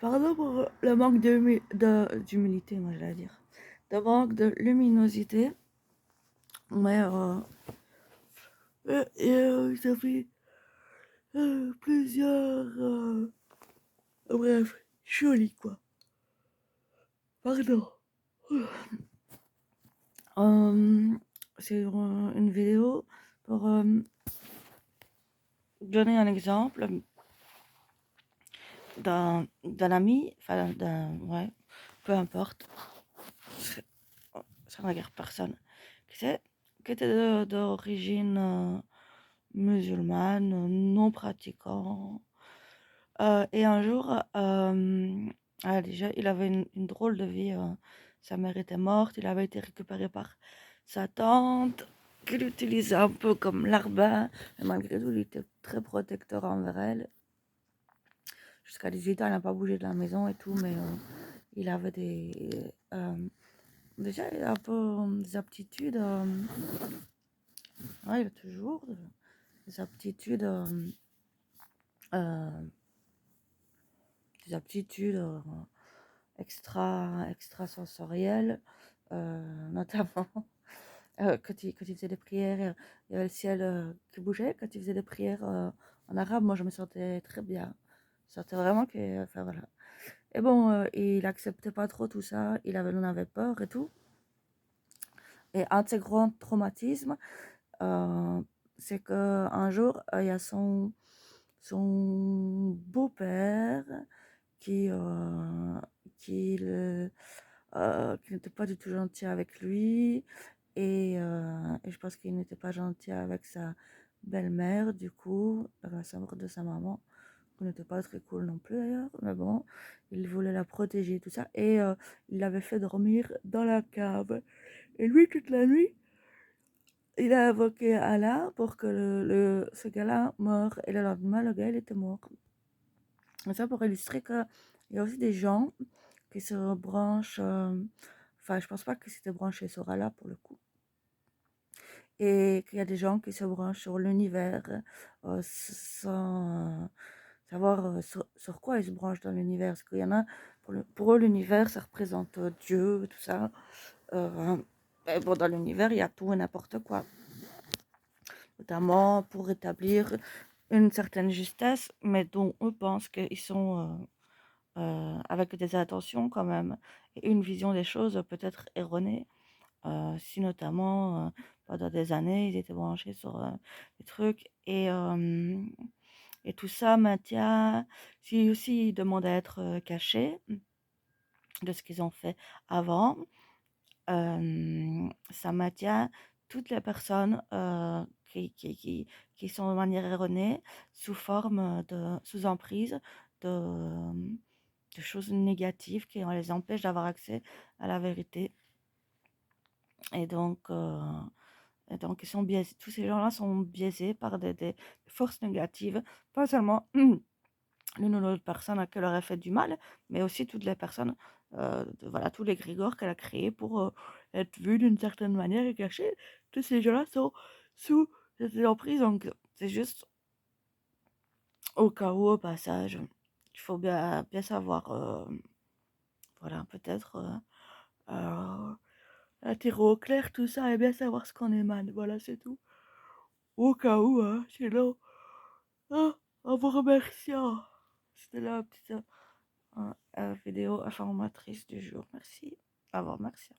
Pardon pour le manque d'humilité, moi j'allais dire. De manque de luminosité. Mais ça fait plusieurs. Bref, joli quoi. Pardon. Euh, c'est une vidéo pour donner un exemple d'un ami, enfin ouais, peu importe, ça ne regarde personne, qui, c'est, qui était d'origine musulmane, non pratiquant. Et un jour, déjà, il avait une drôle de vie. Sa mère était morte, il avait été récupéré par sa tante, qui l'utilisait un peu comme larbin, mais malgré tout, il était très protecteur envers elle. Jusqu'à 18 ans, il n'a pas bougé de la maison et tout, mais il avait déjà, il a un peu des aptitudes. Ouais, il a toujours des aptitudes. Euh, des aptitudes extrasensorielles, notamment quand il faisait des prières, il y avait le ciel qui bougeait. Quand il faisait des prières en arabe, moi je me sentais très bien. Je sentais vraiment que, enfin voilà. Et bon, il acceptait pas trop tout ça, en avait peur et tout. Et un de ses grands traumatismes, euh, c'est qu'un jour, il y a son beau-père qui, euh, qui, qui n'était pas du tout gentil avec lui. Et je pense qu'il n'était pas gentil avec sa belle-mère, du coup, la sœur de sa maman, qui n'était pas très cool non plus d'ailleurs. Mais bon, il voulait la protéger, tout ça. Et il l'avait fait dormir dans la cave. Et lui, toute la nuit, il a invoqué Allah pour que ce gars-là meure. Et le lendemain, le gars, il était mort. Et ça pour illustrer qu'il y a aussi des gens qui se branchent. Enfin, je pense pas que c'était branché sur Allah pour le coup. Et qu'il y a des gens qui se branchent sur l'univers sans savoir sur quoi ils se branchent dans l'univers. Parce qu'il y en a, pour eux, l'univers, ça représente Dieu, tout ça. Et bon, dans l'univers, il y a tout et n'importe quoi. Notamment pour établir une certaine justesse, mais dont eux pensent qu'ils sont avec des intentions quand même, et une vision des choses peut-être erronée. Si notamment pendant des années ils étaient branchés sur des trucs et tout ça maintient, si aussi ils demandent à être cachés de ce qu'ils ont fait avant, ça maintient toutes les personnes qui sont de manière erronée sous forme sous emprise de, de choses négatives qui les empêchent d'avoir accès à la vérité. Et donc, ils sont biaisés. Tous ces gens-là sont biaisés par des forces négatives, pas seulement l'une ou l'autre personne à qui elle aurait fait du mal, mais aussi toutes les personnes, voilà, tous les grégores qu'elle a créés pour être vus d'une certaine manière et cachés. Tous ces gens-là sont sous cette emprise, donc c'est juste au cas où, au passage, il faut bien savoir, voilà, peut-être attirer au clair tout ça et bien savoir ce qu'on émane. Voilà, c'est tout. Au cas où, hein, sinon, ah, en vous remerciant. C'était la petite vidéo informatrice du jour. Merci. Au revoir, merci.